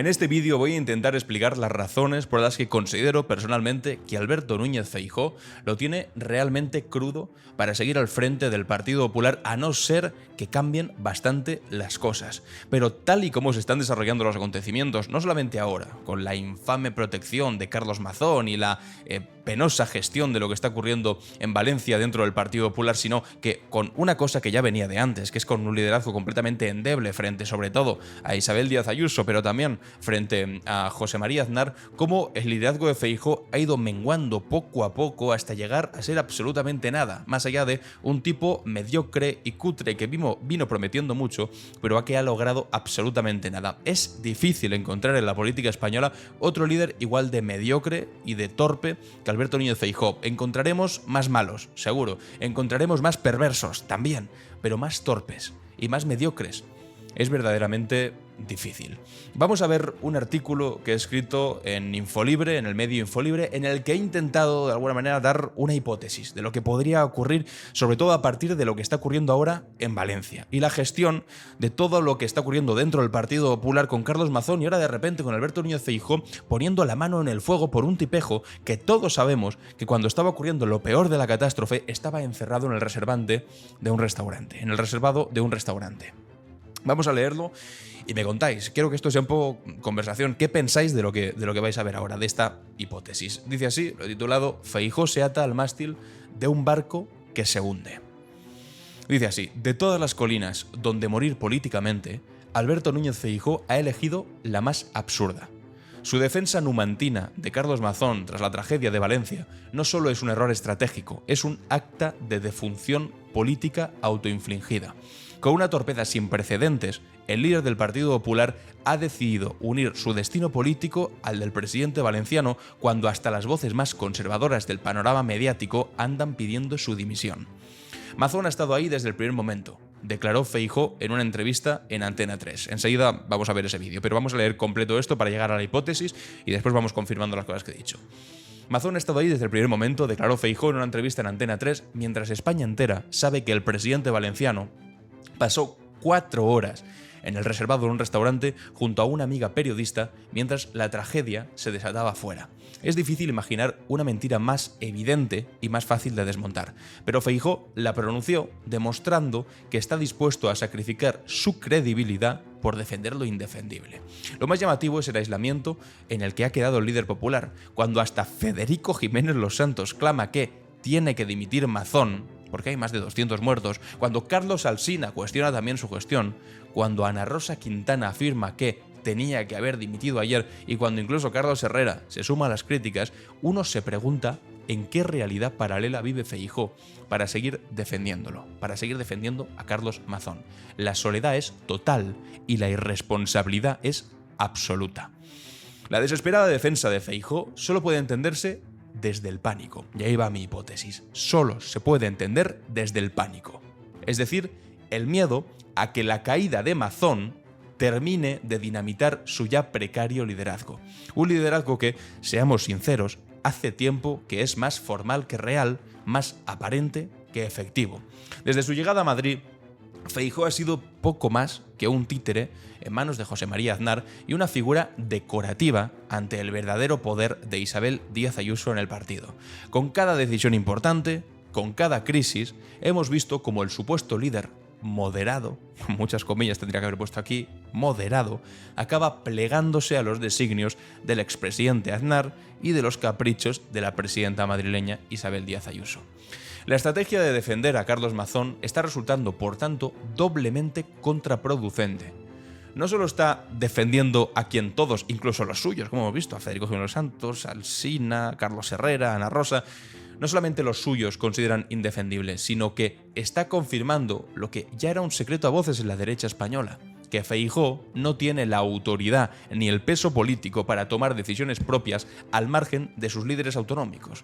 En este vídeo voy a intentar explicar las razones por las que considero personalmente que Alberto Núñez Feijóo lo tiene realmente crudo para seguir al frente del Partido Popular, a no ser que cambien bastante las cosas. Pero tal y como se están desarrollando los acontecimientos, no solamente ahora, con la infame protección de Carlos Mazón y la penosa gestión de lo que está ocurriendo en Valencia dentro del Partido Popular, sino que con una cosa que ya venía de antes, que es con un liderazgo completamente endeble frente sobre todo a Isabel Díaz Ayuso, pero también frente a José María Aznar, cómo el liderazgo de Feijóo ha ido menguando poco a poco hasta llegar a ser absolutamente nada, más allá de un tipo mediocre y cutre que vino prometiendo mucho, pero que ha logrado absolutamente nada. Es difícil encontrar en la política española otro líder igual de mediocre y de torpe que Alberto Núñez Feijóo. Encontraremos más malos, seguro. Encontraremos más perversos, también, pero más torpes y más mediocres. Es verdaderamente difícil. Vamos a ver un artículo que he escrito en Infolibre, en el medio Infolibre, en el que he intentado de alguna manera dar una hipótesis de lo que podría ocurrir, sobre todo a partir de lo que está ocurriendo ahora en Valencia y la gestión de todo lo que está ocurriendo dentro del Partido Popular con Carlos Mazón y ahora de repente con Alberto Núñez Feijóo poniendo la mano en el fuego por un tipejo que todos sabemos que cuando estaba ocurriendo lo peor de la catástrofe estaba encerrado en el reservante de un restaurante, en el reservado de un restaurante. Vamos a leerlo y me contáis. Quiero que esto sea un poco conversación. ¿Qué pensáis de lo que vais a ver ahora, de esta hipótesis? Dice así, lo he titulado Feijóo se ata al mástil de un barco que se hunde. Dice así, de todas las colinas donde morir políticamente, Alberto Núñez Feijóo ha elegido la más absurda. Su defensa numantina de Carlos Mazón tras la tragedia de Valencia no solo es un error estratégico, es un acta de defunción política autoinfligida. Con una torpeza sin precedentes, el líder del Partido Popular ha decidido unir su destino político al del presidente valenciano cuando hasta las voces más conservadoras del panorama mediático andan pidiendo su dimisión. Mazón ha estado ahí desde el primer momento, declaró Feijóo en una entrevista en Antena 3. Enseguida vamos a ver ese vídeo, pero vamos a leer completo esto para llegar a la hipótesis y después vamos confirmando las cosas que he dicho. Mazón ha estado ahí desde el primer momento, declaró Feijóo en una entrevista en Antena 3, mientras España entera sabe que el presidente valenciano pasó 4 horas en el reservado de un restaurante junto a una amiga periodista mientras la tragedia se desataba fuera. Es difícil imaginar una mentira más evidente y más fácil de desmontar, pero Feijóo la pronunció demostrando que está dispuesto a sacrificar su credibilidad por defender lo indefendible. Lo más llamativo es el aislamiento en el que ha quedado el líder popular, cuando hasta Federico Jiménez Los Santos clama que tiene que dimitir Mazón, porque hay más de 200 muertos, cuando Carlos Alsina cuestiona también su gestión, cuando Ana Rosa Quintana afirma que tenía que haber dimitido ayer y cuando incluso Carlos Herrera se suma a las críticas, uno se pregunta en qué realidad paralela vive Feijóo para seguir defendiéndolo, para seguir defendiendo a Carlos Mazón. La soledad es total y la irresponsabilidad es absoluta. La desesperada defensa de Feijóo solo puede entenderse desde el pánico. Y ahí va mi hipótesis. Solo se puede entender desde el pánico. Es decir, el miedo a que la caída de Mazón termine de dinamitar su ya precario liderazgo. Un liderazgo que, seamos sinceros, hace tiempo que es más formal que real, más aparente que efectivo. Desde su llegada a Madrid, Feijóo ha sido poco más que un títere en manos de José María Aznar y una figura decorativa ante el verdadero poder de Isabel Díaz Ayuso en el partido. Con cada decisión importante, con cada crisis, hemos visto como el supuesto líder moderado, muchas comillas tendría que haber puesto aquí, moderado, acaba plegándose a los designios del expresidente Aznar y de los caprichos de la presidenta madrileña Isabel Díaz Ayuso. La estrategia de defender a Carlos Mazón está resultando, por tanto, doblemente contraproducente. No solo está defendiendo a quien todos, incluso los suyos, como hemos visto, a Federico Jiménez Los Santos, Alsina, Carlos Herrera, Ana Rosa, no solamente los suyos consideran indefendible, sino que está confirmando lo que ya era un secreto a voces en la derecha española, que Feijóo no tiene la autoridad ni el peso político para tomar decisiones propias al margen de sus líderes autonómicos.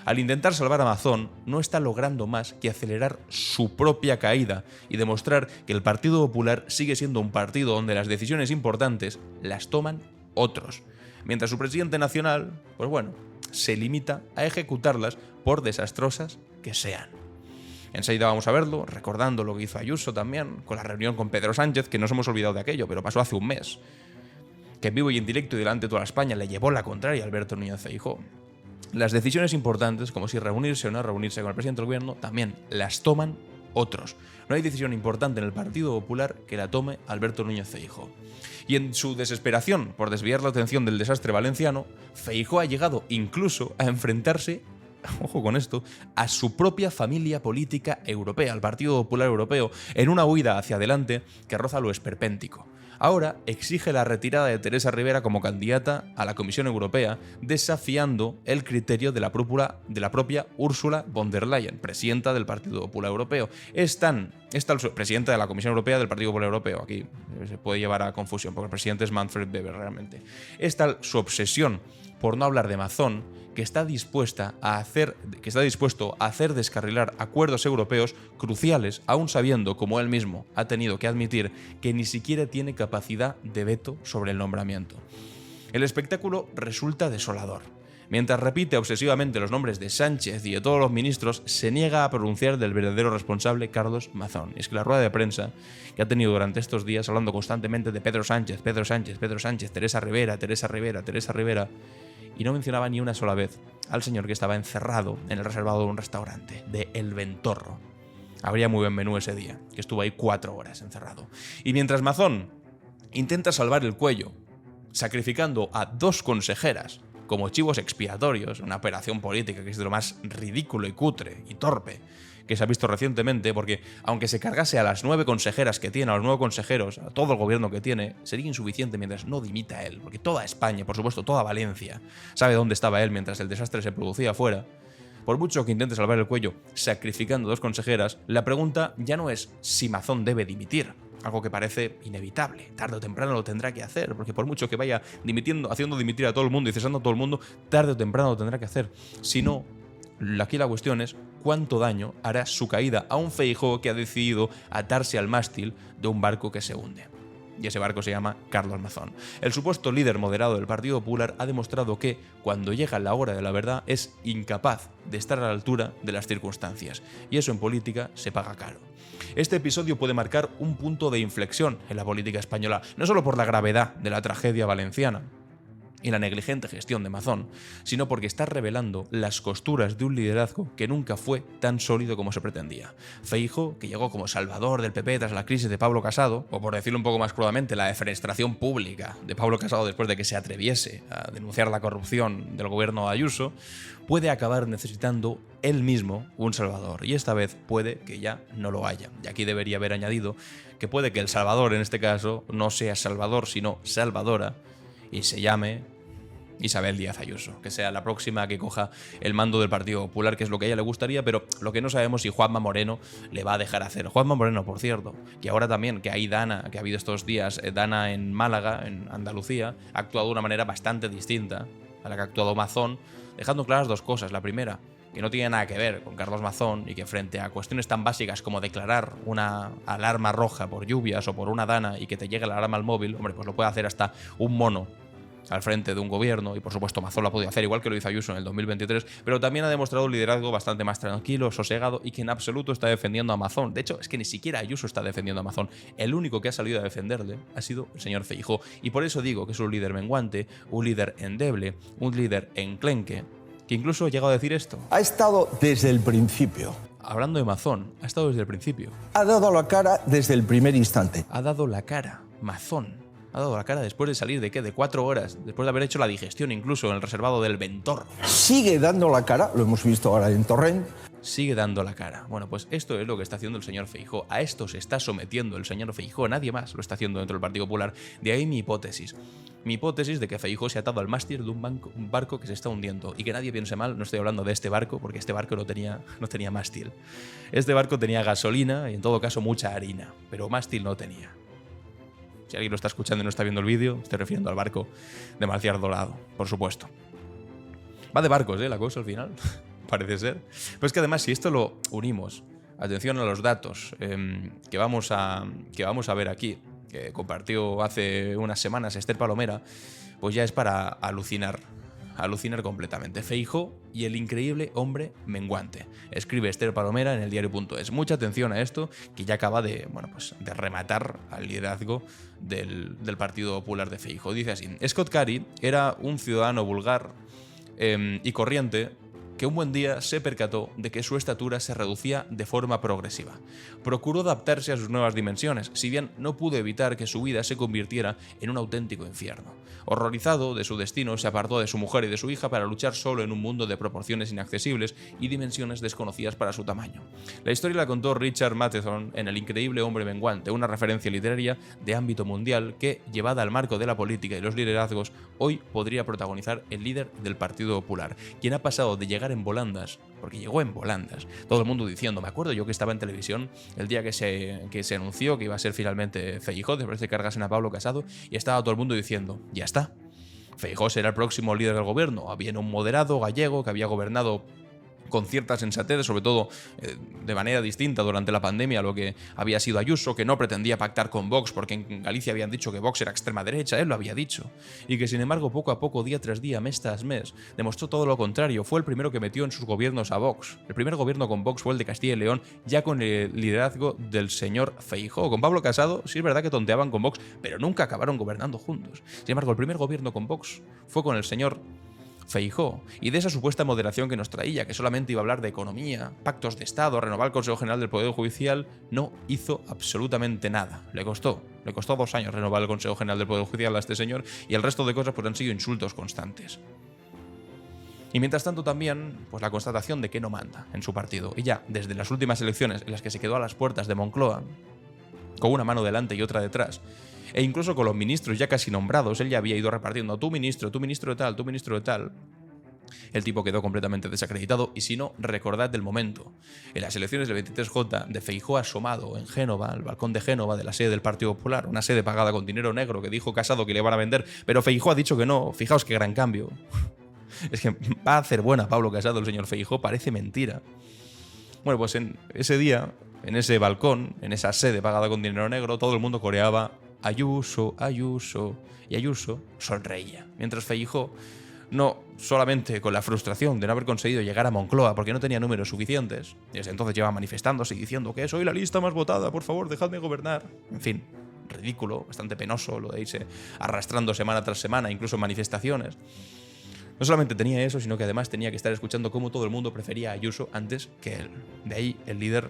Al intentar salvar a Mazón, no está logrando más que acelerar su propia caída y demostrar que el Partido Popular sigue siendo un partido donde las decisiones importantes las toman otros, mientras su presidente nacional, pues bueno, se limita a ejecutarlas por desastrosas que sean. Enseguida vamos a verlo, recordando lo que hizo Ayuso también, con la reunión con Pedro Sánchez, que nos hemos olvidado de aquello, pero pasó hace un mes. que en vivo y en directo y delante de toda España le llevó la contraria a Alberto Núñez Feijóo. Las decisiones importantes, como si reunirse o no reunirse con el presidente del gobierno, también las toman otros. No hay decisión importante en el Partido Popular que la tome Alberto Núñez Feijóo. Y en su desesperación por desviar la atención del desastre valenciano, Feijóo ha llegado incluso a enfrentarse, ojo con esto, a su propia familia política europea, al Partido Popular Europeo, en una huida hacia adelante que roza lo esperpéntico. Ahora exige la retirada de Teresa Rivera como candidata a la Comisión Europea, desafiando el criterio de la propia Ursula von der Leyen, presidenta del Partido Popular Europeo. Presidenta de la Comisión Europea del Partido Popular Europeo. Aquí se puede llevar a confusión, porque el presidente es Manfred Weber realmente. Es tal su obsesión por no hablar de Mazón, que está dispuesto a hacer descarrilar acuerdos europeos cruciales, aún sabiendo, como él mismo ha tenido que admitir, que ni siquiera tiene capacidad de veto sobre el nombramiento. El espectáculo resulta desolador. Mientras repite obsesivamente los nombres de Sánchez y de todos los ministros, se niega a pronunciar del verdadero responsable, Carlos Mazón. Y es que la rueda de prensa que ha tenido durante estos días, hablando constantemente de Pedro Sánchez, Teresa Rivera, y no mencionaba ni una sola vez al señor que estaba encerrado en el reservado de un restaurante, de El Ventorro. Habría muy buen menú ese día, que estuvo ahí 4 horas encerrado. Y mientras Mazón intenta salvar el cuello, sacrificando a 2 consejeras como chivos expiatorios, una operación política que es de lo más ridículo y cutre y torpe que se ha visto recientemente, porque aunque se cargase a las 9 consejeras que tiene, a los 9 consejeros, a todo el gobierno que tiene, sería insuficiente mientras no dimita él, porque toda España, por supuesto toda Valencia, sabe dónde estaba él mientras el desastre se producía afuera. Por mucho que intente salvar el cuello sacrificando 2 consejeras, la pregunta ya no es si Mazón debe dimitir, algo que parece inevitable. Tarde o temprano lo tendrá que hacer, porque por mucho que vaya dimitiendo, haciendo dimitir a todo el mundo y cesando a todo el mundo, tarde o temprano lo tendrá que hacer. Si no, aquí la cuestión es cuánto daño hará su caída a un Feijóo que ha decidido atarse al mástil de un barco que se hunde. Y ese barco se llama Carlos Mazón. El supuesto líder moderado del Partido Popular ha demostrado que, cuando llega la hora de la verdad, es incapaz de estar a la altura de las circunstancias. Y eso en política se paga caro. Este episodio puede marcar un punto de inflexión en la política española, no solo por la gravedad de la tragedia valenciana y la negligente gestión de Mazón, sino porque está revelando las costuras de un liderazgo que nunca fue tan sólido como se pretendía. Feijóo, que llegó como salvador del PP tras la crisis de Pablo Casado, o por decirlo un poco más crudamente, la defenestración pública de Pablo Casado después de que se atreviese a denunciar la corrupción del gobierno de Ayuso, puede acabar necesitando él mismo un salvador, y esta vez puede que ya no lo haya. Y aquí debería haber añadido que puede que el salvador en este caso no sea Salvador, sino Salvadora, y se llame Isabel Díaz Ayuso, que sea la próxima que coja el mando del Partido Popular, que es lo que a ella le gustaría, pero lo que no sabemos si Juanma Moreno le va a dejar hacer. Juanma Moreno, por cierto, que ahora también, que hay Dana, que ha habido estos días, Dana en Málaga, en Andalucía, ha actuado de una manera bastante distinta a la que ha actuado Mazón, dejando claras 2 cosas. La primera, que no tiene nada que ver con Carlos Mazón y que frente a cuestiones tan básicas como declarar una alarma roja por lluvias o por una dana y que te llegue la alarma al móvil, hombre, pues lo puede hacer hasta un mono al frente de un gobierno, y por supuesto Mazón lo ha podido hacer, igual que lo hizo Ayuso en el 2023, pero también ha demostrado un liderazgo bastante más tranquilo, sosegado, y que en absoluto está defendiendo a Mazón. De hecho, es que ni siquiera Ayuso está defendiendo a Mazón. El único que ha salido a defenderle ha sido el señor Feijóo, y por eso digo que es un líder menguante, un líder endeble, un líder enclenque, que incluso ha llegado a decir esto. Ha estado desde el principio. Hablando de Mazón, ha estado desde el principio. Ha dado la cara desde el primer instante. Ha dado la cara, Mazón. Ha dado la cara después de salir de ¿qué? De 4 horas, después de haber hecho la digestión incluso en el reservado del Ventorro. Sigue dando la cara, lo hemos visto ahora en Torrent. Sigue dando la cara. Bueno, pues esto es lo que está haciendo el señor Feijóo. A esto se está sometiendo el señor Feijóo. Nadie más lo está haciendo dentro del Partido Popular. De ahí mi hipótesis. Mi hipótesis de que Feijóo se ha atado al mástil de un barco que se está hundiendo. Y que nadie piense mal, no estoy hablando de este barco, porque este barco no tenía mástil. Este barco tenía gasolina y en todo caso mucha harina, pero mástil no tenía. Si alguien lo está escuchando y no está viendo el vídeo, estoy refiriendo al barco de Marcial Dorado, por supuesto. Va de barcos, la cosa al final, parece ser. Pero es que además, si esto lo unimos, atención a los datos que vamos a ver aquí, que compartió hace unas semanas Esther Palomera, pues ya es para alucinar. alucinar completamente. Feijóo y el increíble hombre menguante. Escribe Esther Palomera en el diario.es. Mucha atención a esto, que ya acaba de, de rematar al liderazgo del Partido Popular de Feijóo. Dice así: Scott Carey era un ciudadano vulgar y corriente que un buen día se percató de que su estatura se reducía de forma progresiva. Procuró adaptarse a sus nuevas dimensiones, si bien no pudo evitar que su vida se convirtiera en un auténtico infierno. Horrorizado de su destino, se apartó de su mujer y de su hija para luchar solo en un mundo de proporciones inaccesibles y dimensiones desconocidas para su tamaño. La historia la contó Richard Matheson en El increíble hombre menguante, una referencia literaria de ámbito mundial que, llevada al marco de la política y los liderazgos, hoy podría protagonizar el líder del Partido Popular, quien ha pasado de llegar en volandas, porque llegó en volandas, todo el mundo diciendo, me acuerdo yo que estaba en televisión el día que se anunció que iba a ser finalmente Feijóo, después de cargarse a Pablo Casado, y estaba todo el mundo diciendo, ya está, Feijóo será el próximo líder del gobierno. Había un moderado gallego que había gobernado con cierta sensatez, sobre todo de manera distinta durante la pandemia a lo que había sido Ayuso, que no pretendía pactar con Vox porque en Galicia habían dicho que Vox era extrema derecha, él lo había dicho, y que sin embargo poco a poco, día tras día, mes tras mes, demostró todo lo contrario. Fue el primero que metió en sus gobiernos a Vox. El primer gobierno con Vox fue el de Castilla y León, ya con el liderazgo del señor Feijóo. Con Pablo Casado sí es verdad que tonteaban con Vox, pero nunca acabaron gobernando juntos. Sin embargo, el primer gobierno con Vox fue con el señor Feijóo, y de esa supuesta moderación que nos traía, que solamente iba a hablar de economía, pactos de Estado, renovar el Consejo General del Poder Judicial, no hizo absolutamente nada. Le costó 2 años renovar el Consejo General del Poder Judicial a este señor, y el resto de cosas pues han sido insultos constantes. Y mientras tanto también, pues la constatación de que no manda en su partido. Y ya, desde las últimas elecciones en las que se quedó a las puertas de Moncloa, con una mano delante y otra detrás, e incluso con los ministros ya casi nombrados, él ya había ido repartiendo tu ministro de tal, tu ministro de tal. El tipo quedó completamente desacreditado, y si no, recordad del momento. En las elecciones del 23J, de Feijóo asomado en Génova, al balcón de Génova de la sede del Partido Popular, una sede pagada con dinero negro que dijo Casado que le van a vender, pero Feijóo ha dicho que no. Fijaos qué gran cambio. Es que va a hacer buena Pablo Casado el señor Feijóo, parece mentira. Bueno, pues en ese día, en ese balcón, en esa sede pagada con dinero negro, todo el mundo coreaba Ayuso, Ayuso, y Ayuso sonreía, mientras Feijóo, no solamente con la frustración de no haber conseguido llegar a Moncloa porque no tenía números suficientes, desde entonces lleva manifestándose y diciendo que soy la lista más votada, por favor, dejadme gobernar. En fin, ridículo, bastante penoso lo de irse arrastrando semana tras semana, incluso en manifestaciones. No solamente tenía eso, sino que además tenía que estar escuchando cómo todo el mundo prefería a Ayuso antes que él. De ahí el líder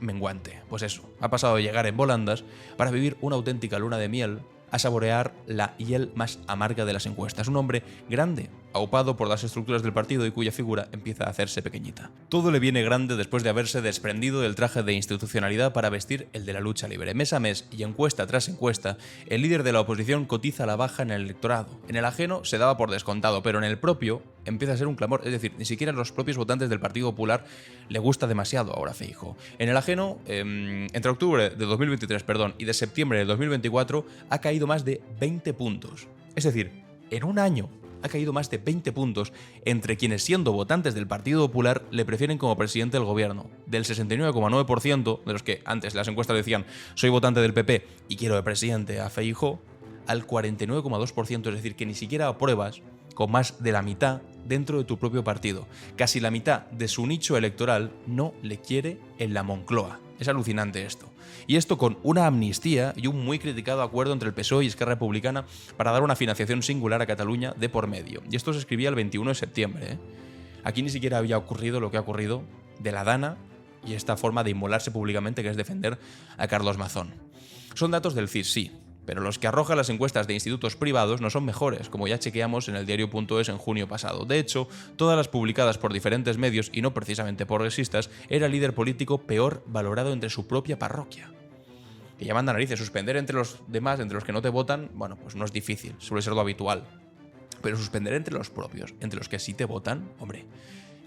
menguante. Pues eso, ha pasado de llegar en volandas para vivir una auténtica luna de miel, a saborear la hiel más amarga de las encuestas. Un hombre grande, aupado por las estructuras del partido y cuya figura empieza a hacerse pequeñita. Todo le viene grande después de haberse desprendido del traje de institucionalidad para vestir el de la lucha libre. Mes a mes y encuesta tras encuesta, el líder de la oposición cotiza a la baja en el electorado. En el ajeno se daba por descontado, pero en el propio empieza a ser un clamor. Es decir, ni siquiera a los propios votantes del Partido Popular le gusta demasiado ahora Feijóo. En el ajeno, entre octubre de 2023 y de septiembre de 2024, ha caído más de 20 puntos. Es decir, en un año ha caído más de 20 puntos entre quienes, siendo votantes del Partido Popular, le prefieren como presidente del gobierno. Del 69,9% de los que antes las encuestas decían soy votante del PP y quiero de presidente a Feijóo, al 49,2%, es decir, que ni siquiera apruebas con más de la mitad dentro de tu propio partido. Casi la mitad de su nicho electoral no le quiere en la Moncloa. Es alucinante esto. Y esto con una amnistía y un muy criticado acuerdo entre el PSOE y Esquerra Republicana para dar una financiación singular a Cataluña de por medio. Y esto se escribía el 21 de septiembre. Aquí ni siquiera había ocurrido lo que ha ocurrido de la Dana y esta forma de inmolarse públicamente, que es defender a Carlos Mazón. Son datos del CIS, sí, pero los que arrojan las encuestas de institutos privados no son mejores, como ya chequeamos en el diario.es en junio pasado. De hecho, todas las publicadas por diferentes medios, y no precisamente progresistas, era el líder político peor valorado entre su propia parroquia. Que ya manda narices, suspender entre los demás, entre los que no te votan, bueno, pues no es difícil, suele ser lo habitual. Pero suspender entre los propios, entre los que sí te votan, hombre,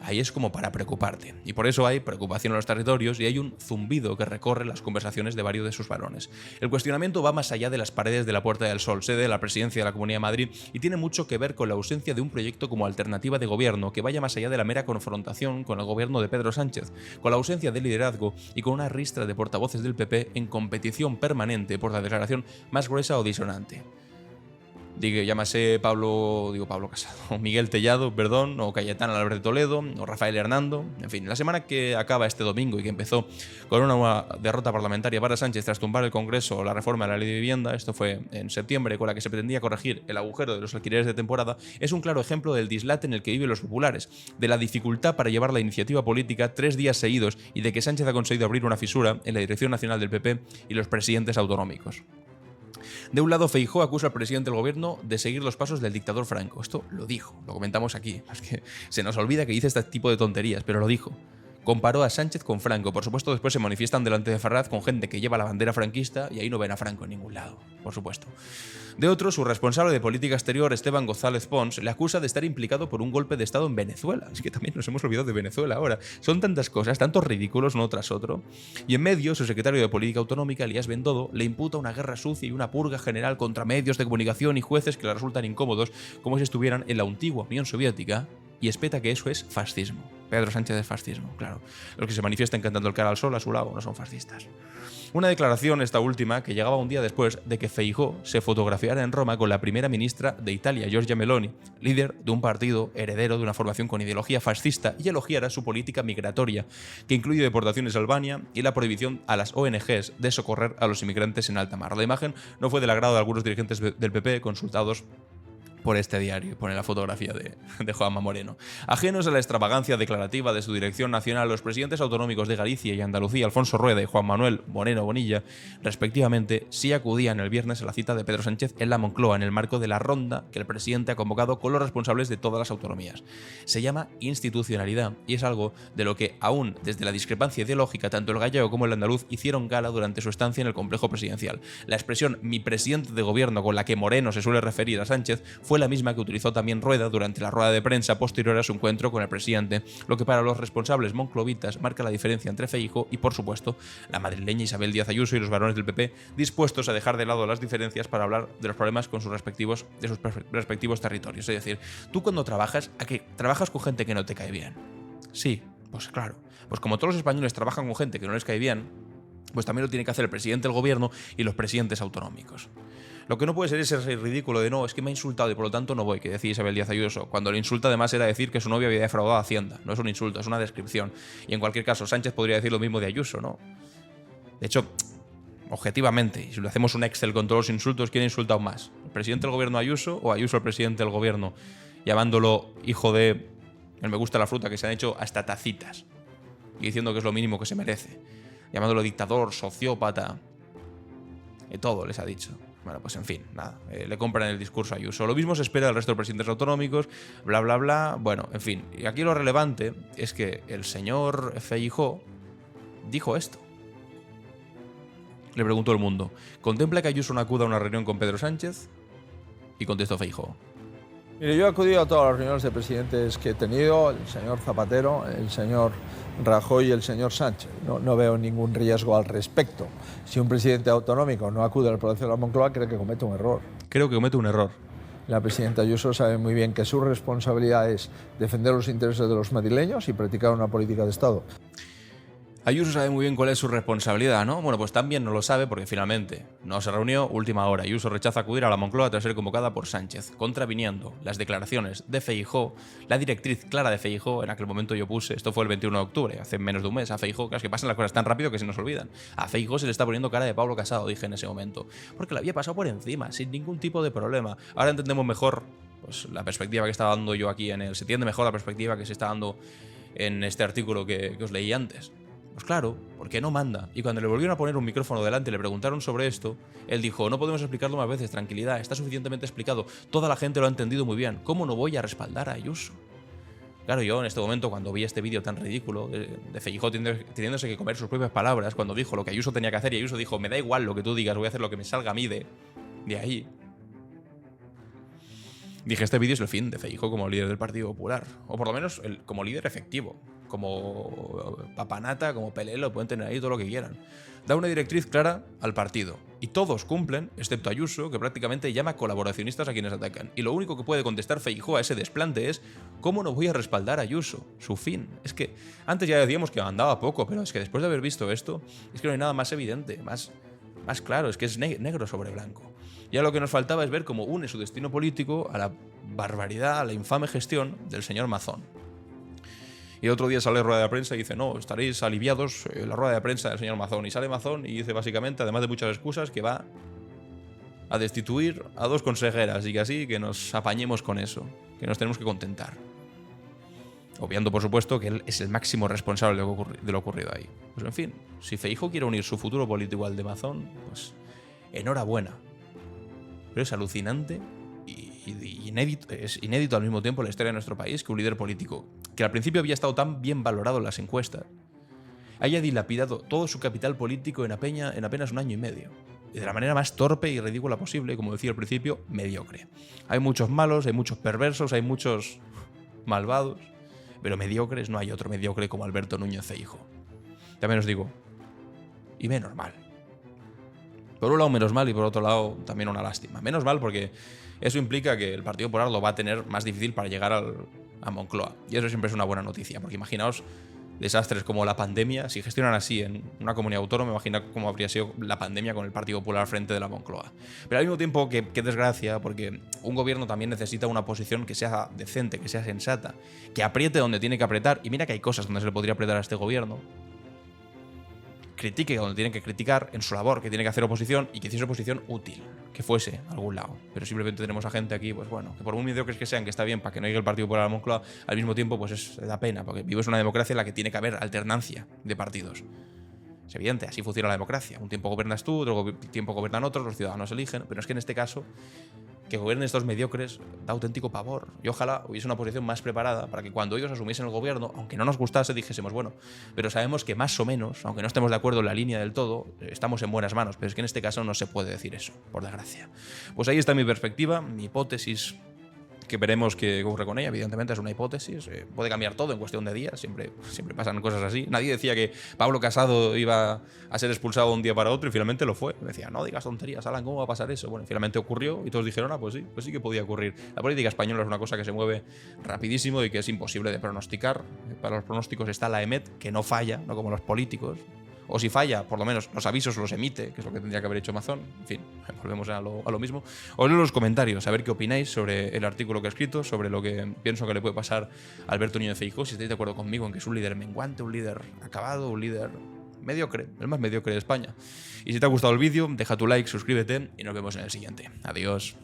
ahí es como para preocuparte. Y por eso hay preocupación en los territorios y hay un zumbido que recorre las conversaciones de varios de sus varones. El cuestionamiento va más allá de las paredes de la Puerta del Sol, sede de la presidencia de la Comunidad de Madrid, y tiene mucho que ver con la ausencia de un proyecto como alternativa de gobierno que vaya más allá de la mera confrontación con el gobierno de Pedro Sánchez, con la ausencia de liderazgo y con una ristra de portavoces del PP en competición permanente por la declaración más gruesa o disonante. llámase Pablo Casado, Miguel Tellado, perdón, o Cayetana Álvarez de Toledo, o Rafael Hernando. En fin, la semana que acaba este domingo y que empezó con una derrota parlamentaria para Sánchez tras tumbar el Congreso o la reforma de la ley de vivienda, esto fue en septiembre, con la que se pretendía corregir el agujero de los alquileres de temporada, es un claro ejemplo del dislate en el que viven los populares, de la dificultad para llevar la iniciativa política 3 días seguidos y de que Sánchez ha conseguido abrir una fisura en la dirección nacional del PP y los presidentes autonómicos. De un lado, Feijóo acusa al presidente del gobierno de seguir los pasos del dictador Franco. Esto lo dijo, lo comentamos aquí. Es que se nos olvida que dice este tipo de tonterías, pero lo dijo. Comparó a Sánchez con Franco. Por supuesto, después se manifiestan delante de Ferraz con gente que lleva la bandera franquista y ahí no ven a Franco en ningún lado, por supuesto. De otro, su responsable de política exterior, Esteban González Pons, le acusa de estar implicado por un golpe de Estado en Venezuela. Es que también nos hemos olvidado de Venezuela ahora. Son tantas cosas, tantos ridículos uno tras otro. Y en medio, su secretario de Política Autonómica, Elías Bendodo, le imputa una guerra sucia y una purga general contra medios de comunicación y jueces que le resultan incómodos, como si estuvieran en la antigua Unión Soviética, y espeta que eso es fascismo. Pedro Sánchez es fascismo, claro. Los que se manifiestan cantando el cara al sol a su lado no son fascistas. Una declaración, esta última, que llegaba un día después de que Feijóo se fotografiara en Roma con la primera ministra de Italia, Giorgia Meloni, líder de un partido heredero de una formación con ideología fascista, y elogiara su política migratoria, que incluye deportaciones a Albania y la prohibición a las ONGs de socorrer a los inmigrantes en alta mar. La imagen no fue del agrado de algunos dirigentes del PP consultados por este diario, pone la fotografía de Juanma Moreno. Ajenos a la extravagancia declarativa de su dirección nacional, los presidentes autonómicos de Galicia y Andalucía, Alfonso Rueda y Juan Manuel Moreno Bonilla, respectivamente, sí acudían el viernes a la cita de Pedro Sánchez en la Moncloa, en el marco de la ronda que el presidente ha convocado con los responsables de todas las autonomías. Se llama institucionalidad y es algo de lo que, aún desde la discrepancia ideológica, tanto el gallego como el andaluz hicieron gala durante su estancia en el complejo presidencial. La expresión «mi presidente de gobierno», con la que Moreno se suele referir a Sánchez, fue la misma que utilizó también Rueda durante la rueda de prensa posterior a su encuentro con el presidente, lo que para los responsables monclovitas marca la diferencia entre Feijóo y, por supuesto, la madrileña Isabel Díaz Ayuso y los varones del PP, dispuestos a dejar de lado las diferencias para hablar de los problemas con sus respectivos territorios. Es decir, tú cuando trabajas, ¿a qué trabajas con gente que no te cae bien? Sí, pues claro. Pues como todos los españoles trabajan con gente que no les cae bien, pues también lo tiene que hacer el presidente del gobierno y los presidentes autonómicos. Lo que no puede ser es ese ridículo de no, es que me ha insultado y por lo tanto no voy, que decía Isabel Díaz Ayuso. Cuando le insulta además era decir que su novia había defraudado a Hacienda. No es un insulto, es una descripción. Y en cualquier caso, Sánchez podría decir lo mismo de Ayuso, ¿no? De hecho, objetivamente, y si lo hacemos un Excel con todos los insultos, ¿quién ha insultado más? ¿El presidente del gobierno Ayuso o Ayuso el presidente del gobierno? Llamándolo hijo de... el me gusta la fruta, que se han hecho hasta tacitas. Y diciendo que es lo mínimo que se merece. Llamándolo dictador, sociópata. Y todo les ha dicho. Bueno, pues en fin, nada, le compran el discurso a Ayuso. Lo mismo se espera del resto de presidentes autonómicos, bla, bla, bla. Bueno, en fin, y aquí lo relevante es que el señor Feijóo dijo esto. Le preguntó el mundo, ¿contempla que Ayuso no acuda a una reunión con Pedro Sánchez? Y contestó Feijóo. Mire, yo he acudido a todas las reuniones de presidentes que he tenido, el señor Zapatero, el señor Rajoy y el señor Sánchez. No veo ningún riesgo al respecto. Si un presidente autonómico no acude al Palacio de la Moncloa, creo que comete un error. Creo que comete un error. La presidenta Ayuso sabe muy bien que su responsabilidad es defender los intereses de los madrileños y practicar una política de Estado. Ayuso sabe muy bien cuál es su responsabilidad, ¿no? Bueno, pues también no lo sabe porque finalmente no se reunió, última hora. Ayuso rechaza acudir a la Moncloa tras ser convocada por Sánchez, contraviniendo las declaraciones de Feijóo, la directriz clara de Feijóo. En aquel momento yo puse, esto fue el 21 de octubre, hace menos de un mes, a Feijóo, que es que pasan las cosas tan rápido que se nos olvidan. A Feijóo se le está poniendo cara de Pablo Casado, dije en ese momento, porque le había pasado por encima, sin ningún tipo de problema. Ahora entendemos mejor pues, la perspectiva que estaba dando yo aquí se entiende mejor la perspectiva que se está dando en este artículo que os leí antes. Pues claro, porque no manda. Y cuando le volvieron a poner un micrófono delante y le preguntaron sobre esto, él dijo, no podemos explicarlo más veces, tranquilidad, está suficientemente explicado, toda la gente lo ha entendido muy bien, ¿cómo no voy a respaldar a Ayuso? Claro, yo en este momento, cuando vi este vídeo tan ridículo de Feijóo teniéndose que comer sus propias palabras, cuando dijo lo que Ayuso tenía que hacer y Ayuso dijo, me da igual lo que tú digas, voy a hacer lo que me salga a mí de ahí. Dije, este vídeo es el fin de Feijóo como líder del Partido Popular, o por lo menos como líder efectivo. Como Papanata, como Pelelo, pueden tener ahí todo lo que quieran. Da una directriz clara al partido. Y todos cumplen, excepto Ayuso, que prácticamente llama colaboracionistas a quienes atacan. Y lo único que puede contestar Feijóo a ese desplante es ¿cómo no voy a respaldar a Ayuso? Su fin. Es que antes ya decíamos que andaba poco, pero es que después de haber visto esto, es que no hay nada más evidente, más claro, es que es negro sobre blanco. Ya lo que nos faltaba es ver cómo une su destino político a la barbaridad, a la infame gestión del señor Mazón. Y otro día sale rueda de prensa y dice, no, estaréis aliviados en la rueda de prensa del señor Mazón. Y sale Mazón y dice básicamente, además de muchas excusas, que va a destituir a 2 consejeras y que así que nos apañemos con eso, que nos tenemos que contentar. Obviando, por supuesto, que él es el máximo responsable de lo ocurrido ahí. Pues en fin, si Feijóo quiere unir su futuro político al de Mazón, pues enhorabuena. Pero es alucinante y es inédito al mismo tiempo en la historia de nuestro país que un líder político, que al principio había estado tan bien valorado en las encuestas, haya dilapidado todo su capital político en apenas un año y medio. Y de la manera más torpe y ridícula posible, como decía al principio, mediocre. Hay muchos malos, hay muchos perversos, hay muchos malvados, pero mediocres no hay otro mediocre como Alberto Núñez Feijóo. También os digo, y menos mal. Por un lado menos mal y por otro lado también una lástima. Menos mal porque eso implica que el Partido Popular lo va a tener más difícil para llegar a Moncloa. Y eso siempre es una buena noticia, porque imaginaos desastres como la pandemia, si gestionan así en una comunidad autónoma, imagina cómo habría sido la pandemia con el Partido Popular al frente de la Moncloa. Pero al mismo tiempo, qué desgracia, porque un gobierno también necesita una oposición que sea decente, que sea sensata, que apriete donde tiene que apretar. Y mira que hay cosas donde se le podría apretar a este gobierno. Critique donde tiene que criticar, en su labor, que tiene que hacer oposición y que hiciese oposición útil, que fuese a algún lado. Pero simplemente tenemos a gente aquí, pues bueno, que por muy mediocres que sean, que está bien para que no llegue el Partido Popular a la Moncloa, al mismo tiempo pues da pena, porque vives una democracia en la que tiene que haber alternancia de partidos. Es evidente, así funciona la democracia. Un tiempo gobiernas tú, otro tiempo gobiernan otros, los ciudadanos eligen, pero es que en este caso, que gobiernen estos mediocres da auténtico pavor. Y ojalá hubiese una oposición más preparada para que cuando ellos asumiesen el gobierno, aunque no nos gustase, dijésemos, bueno, pero sabemos que más o menos, aunque no estemos de acuerdo en la línea del todo, estamos en buenas manos. Pero es que en este caso no se puede decir eso, por desgracia. Pues ahí está mi perspectiva, mi hipótesis, que veremos qué ocurre con ella. Evidentemente es una hipótesis, puede cambiar todo en cuestión de días, siempre pasan cosas así. Nadie decía que Pablo Casado iba a ser expulsado de un día para otro y finalmente lo fue. Me decía, no digas tonterías, Alan, ¿cómo va a pasar eso? Bueno, finalmente ocurrió y todos dijeron, pues sí que podía ocurrir. La política española es una cosa que se mueve rapidísimo y que es imposible de pronosticar. Para los pronósticos está la EMET, que no falla, no como los políticos. O si falla, por lo menos los avisos los emite, que es lo que tendría que haber hecho Mazón. En fin, volvemos a lo mismo. Os leo los comentarios, a ver qué opináis sobre el artículo que he escrito, sobre lo que pienso que le puede pasar a Alberto Núñez Feijóo, si estáis de acuerdo conmigo en que es un líder menguante, un líder acabado, un líder mediocre, el más mediocre de España. Y si te ha gustado el vídeo, deja tu like, suscríbete y nos vemos en el siguiente. Adiós.